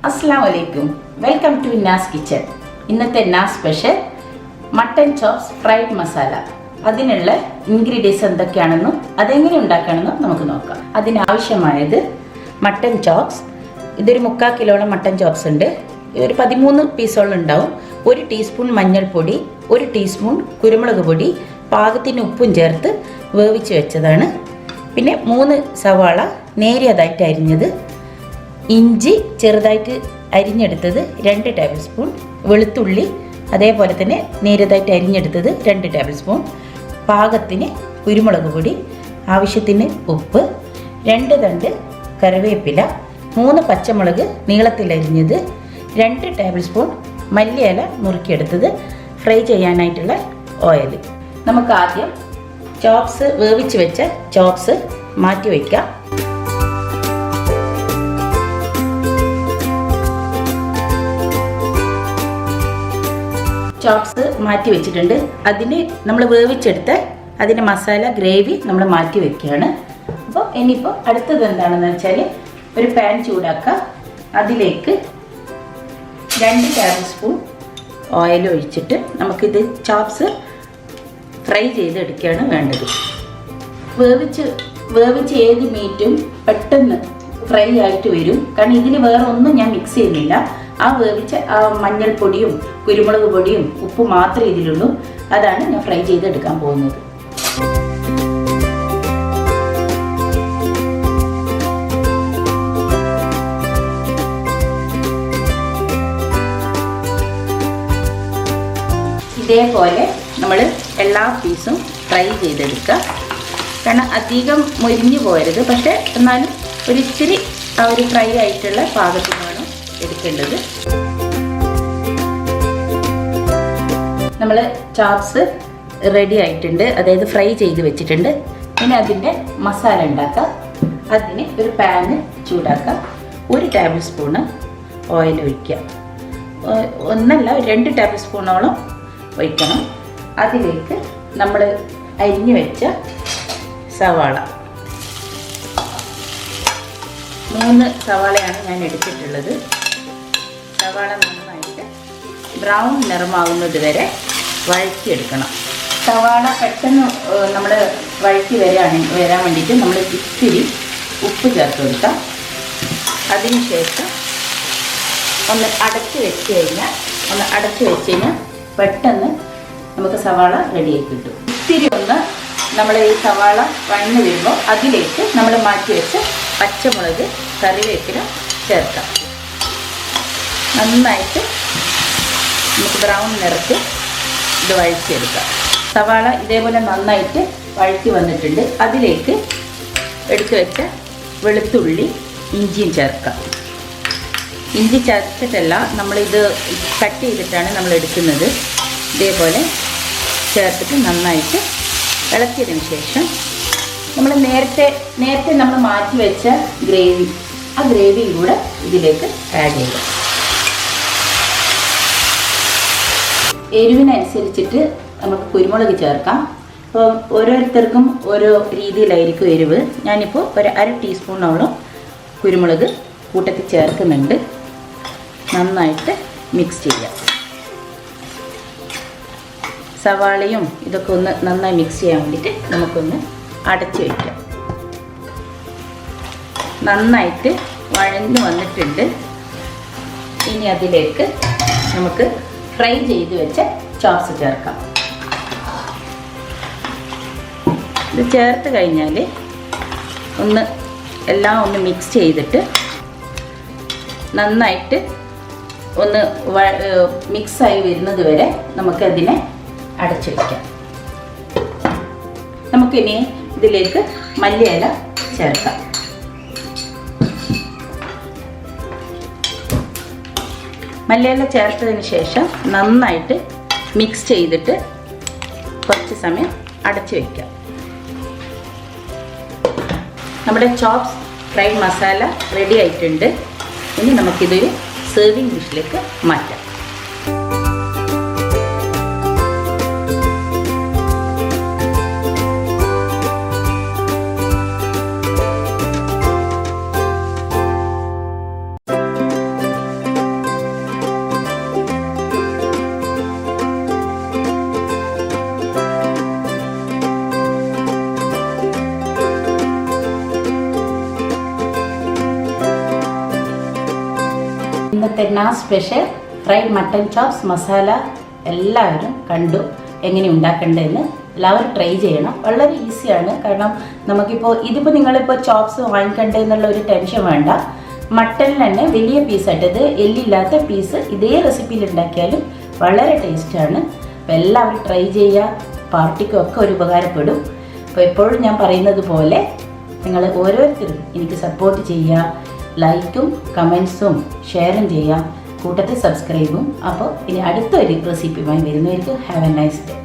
Assalamu alaikum. Welcome to Na's Kitchen. ഇന്നത്തെ Na's special mutton chops fried masala. അതിനുള്ള ingredients എന്തൊക്കെയാണെന്നും അതെങ്ങനെ ഉണ്ടാക്കണമെന്നും നമുക്ക് നോക്കാം. അതിനാവശ്യമായത് മട്ടൻ ചോപ്സ്. ഇതൊരു 3/4 കിലോളം മട്ടൻ ചോപ്സ് ഉണ്ട്. ഒരു 13 പീസോളം ഉണ്ടാവും. 1 ടീസ്പൂൺ മഞ്ഞൾപ്പൊടി, 1 ടീസ്പൂൺ കുരുമുളക് പൊടി, പാകത്തിന് ഉപ്പും ചേർത്ത് വേവിച്ച് വെച്ചതാണ്. പിന്നെ 3 സവാള നേരിയതായിട്ട് അരിഞ്ഞത്, ഇഞ്ചി ചെറുതായിട്ട് അരിഞ്ഞെടുത്തത് 2 ടേബിൾ സ്പൂൺ, വെളുത്തുള്ളി അതേപോലെ തന്നെ നേരിയതായിട്ട് അരിഞ്ഞെടുത്തത് 2 ടേബിൾ സ്പൂൺ, പാകത്തിന് കുരുമുളക് പൊടി, ആവശ്യത്തിന് ഉപ്പ്, 2 തണ്ട് കറിവേപ്പില, 3 പച്ചമുളക് നീളത്തിലരിഞ്ഞത്, 2 ടേബിൾ സ്പൂൺ മല്ലിയില നുറുക്കിയെടുത്തത്, ഫ്രൈ ചെയ്യാനായിട്ടുള്ള ഓയിൽ. നമുക്ക് ആദ്യം ചോപ്സ് വേവിച്ച് വെച്ച ചോപ്സ് മാറ്റി വയ്ക്കാം. ചോപ്സ് മാറ്റി വെച്ചിട്ടുണ്ട്. അതിന് നമ്മൾ വേവിച്ചെടുത്ത അതിൻ്റെ മസാല ഗ്രേവി നമ്മൾ മാറ്റി വെക്കുകയാണ്. അപ്പോൾ ഇനിയിപ്പോൾ അടുത്തത് എന്താണെന്ന് വെച്ചാൽ ഒരു പാൻ ചൂടാക്കുക. അതിലേക്ക് 2 ടേബിൾ സ്പൂൺ ഓയിൽ ഒഴിച്ചിട്ട് നമുക്കിത് ചോപ്സ് ഫ്രൈ ചെയ്തെടുക്കുകയാണ് വേണ്ടത്. വേവിച്ച് ഏത് മീറ്റും പെട്ടെന്ന് ഫ്രൈ ആയിട്ട് വരും. കാരണം ഇതിൽ വേറെ ഒന്നും ഞാൻ മിക്സ് ചെയ്യുന്നില്ല. ആ വേവിച്ച മഞ്ഞൾപ്പൊടിയും കുരുമുളക് പൊടിയും ഉപ്പ് മാത്രമേ ഇതിലുള്ളൂ. അതാണ് ഞാൻ ഫ്രൈ ചെയ്തെടുക്കാൻ പോകുന്നത്. ഇതേപോലെ നമ്മൾ എല്ലാ പീസും ഫ്രൈ ചെയ്തെടുക്കുക. കാരണം അധികം മൊരിഞ്ഞു പോകരുത്, പക്ഷേ എന്നാലും ഒരിച്ചിരി ആ ഒരു ഫ്രൈ ആയിട്ടുള്ള പാകത്തിനാണ് എടുക്കേണ്ടത്. നമ്മൾ ചോപ്സ് റെഡി ആയിട്ടുണ്ട്, അതായത് ഫ്രൈ ചെയ്ത് വെച്ചിട്ടുണ്ട്. ഇനി അതിൻ്റെ മസാല ഉണ്ടാക്കുക. അതിന് ഒരു പാന് ചൂടാക്കുക. 1 ടേബിൾ സ്പൂണ് ഓയിൽ ഒഴിക്കുക. ഒന്നല്ല 2 ടേബിൾ സ്പൂണോളം ഒഴിക്കണം. അതിലേക്ക് നമ്മൾ അരിഞ്ഞു വെച്ച സവാള, 3 സവാളയാണ് ഞാൻ എടുത്തിട്ടുള്ളത്. സവാള നന്നായിട്ട് ബ്രൗൺ നിറമാകുന്നത് വരെ വഴറ്റിയെടുക്കണം. സവാള പെട്ടെന്ന് നമ്മൾ വഴറ്റി വരാൻ വേണ്ടിയിട്ട് നമ്മൾ ഇത്തിരി ഉപ്പ് ചേർത്ത് കൊടുക്കാം. അതിനുശേഷം ഒന്ന് അടച്ച് വെച്ച് കഴിഞ്ഞാൽ പെട്ടെന്ന് നമുക്ക് സവാള റെഡിയായി കിട്ടും. ഇത്തിരി ഒന്ന് നമ്മൾ ഈ സവാള വഴന്ന് വരുമ്പോൾ അതിലേക്ക് നമ്മൾ മാറ്റി വെച്ച പച്ചമുളക് കറിവേപ്പില ചേർക്കാം. നന്നായിട്ട് നമുക്ക് ബ്രൗൺ നിറച്ച് ഇത് വഴറ്റിയെടുക്കാം. സവാള ഇതേപോലെ നന്നായിട്ട് വഴറ്റി വന്നിട്ടുണ്ട്. അതിലേക്ക് എടുത്തു വെച്ച വെളുത്തുള്ളി ഇഞ്ചിയും ചേർക്കാം. ഇഞ്ചി ചതച്ചിട്ടല്ല, നമ്മളിത് കട്ട് ചെയ്തിട്ടാണ് നമ്മൾ എടുക്കുന്നത്. ഇതേപോലെ ചേർത്തിട്ട് നന്നായിട്ട് ഇളക്കിയതിന് ശേഷം നമ്മൾ നേരത്തെ നമ്മൾ മാറ്റി വെച്ച ഗ്രേവി, ആ ഗ്രേവിയും കൂടെ ഇതിലേക്ക് ആഡ് ചെയ്യുക. എരിവിനനുസരിച്ചിട്ട് നമുക്ക് കുരുമുളക് ചേർക്കാം. അപ്പോൾ ഓരോരുത്തർക്കും ഓരോ രീതിയിലായിരിക്കും എരിവ്. ഞാനിപ്പോൾ ഒരു 1/2 ടീസ്പൂണോളം കുരുമുളക് കൂട്ടത്തിൽ ചേർക്കുന്നുണ്ട്. നന്നായിട്ട് മിക്സ് ചെയ്യാം. സവാളയും ഇതൊക്കെ ഒന്ന് നന്നായി മിക്സ് ചെയ്യാൻ വേണ്ടിയിട്ട് നമുക്കൊന്ന് അടച്ച് വയ്ക്കാം. നന്നായിട്ട് വഴന്ന് വന്നിട്ടുണ്ട്. ഇനി അതിലേക്ക് നമുക്ക് ഫ്രൈ ചെയ്ത് വെച്ച ചോപ്സ് ചേർക്കാം. ഇത് ചേർത്ത് കഴിഞ്ഞാൽ എല്ലാം ഒന്ന് മിക്സ് ചെയ്തിട്ട് നന്നായിട്ട് ഒന്ന് മിക്സായി വരുന്നത് വരെ നമുക്കതിനെ അടച്ചു വയ്ക്കാം. നമുക്കിനി ഇതിലേക്ക് മല്ലിയില ചേർക്കാം. മല്ലിയില ചേർത്തതിന് ശേഷം നന്നായിട്ട് മിക്സ് ചെയ്തിട്ട് കുറച്ച് സമയം അടച്ചു വയ്ക്കാം. നമ്മുടെ ചോപ്സ് ഫ്രൈഡ് മസാല റെഡി ആയിട്ടുണ്ട്. ഇനി നമുക്കിതൊരു സെർവിങ് ഡിഷിലേക്ക് മാറ്റാം. ഇന്നത്തെ Na's special fried mutton chops masala എല്ലാവരും കണ്ടു. എങ്ങനെ ഉണ്ടാക്കേണ്ടതെന്ന് എല്ലാവരും ട്രൈ ചെയ്യണം. വളരെ ഈസിയാണ്. കാരണം ഇതിപ്പോൾ നിങ്ങളിപ്പോൾ ചോപ്സ് വാങ്ങിക്കണ്ടേ ഒരു ടെൻഷൻ വേണ്ട. മട്ടനിൽ തന്നെ വലിയ പീസായിട്ട്, ഇത് എല്ലില്ലാത്ത പീസ് ഇതേ റെസിപ്പിയിൽ ഉണ്ടാക്കിയാലും വളരെ ടേസ്റ്റാണ്. അപ്പോൾ എല്ലാവരും ട്രൈ ചെയ്യുക. പാർട്ടിക്കൊക്കെ ഒരു ഉപകാരപ്പെടും. അപ്പോൾ എപ്പോഴും ഞാൻ പറയുന്നത് പോലെ നിങ്ങൾ ഓരോരുത്തരും എനിക്ക് സപ്പോർട്ട് ചെയ്യുക. ലൈക്കും കമൻസും ഷെയറും ചെയ്യുക. കൂട്ടത്തിൽ സബ്സ്ക്രൈബും. അപ്പോൾ ഇനി അടുത്തൊരു റെസിപ്പിയുമായി വരുന്നവർക്ക് ഹാവ് എ നൈസ് ഡേ.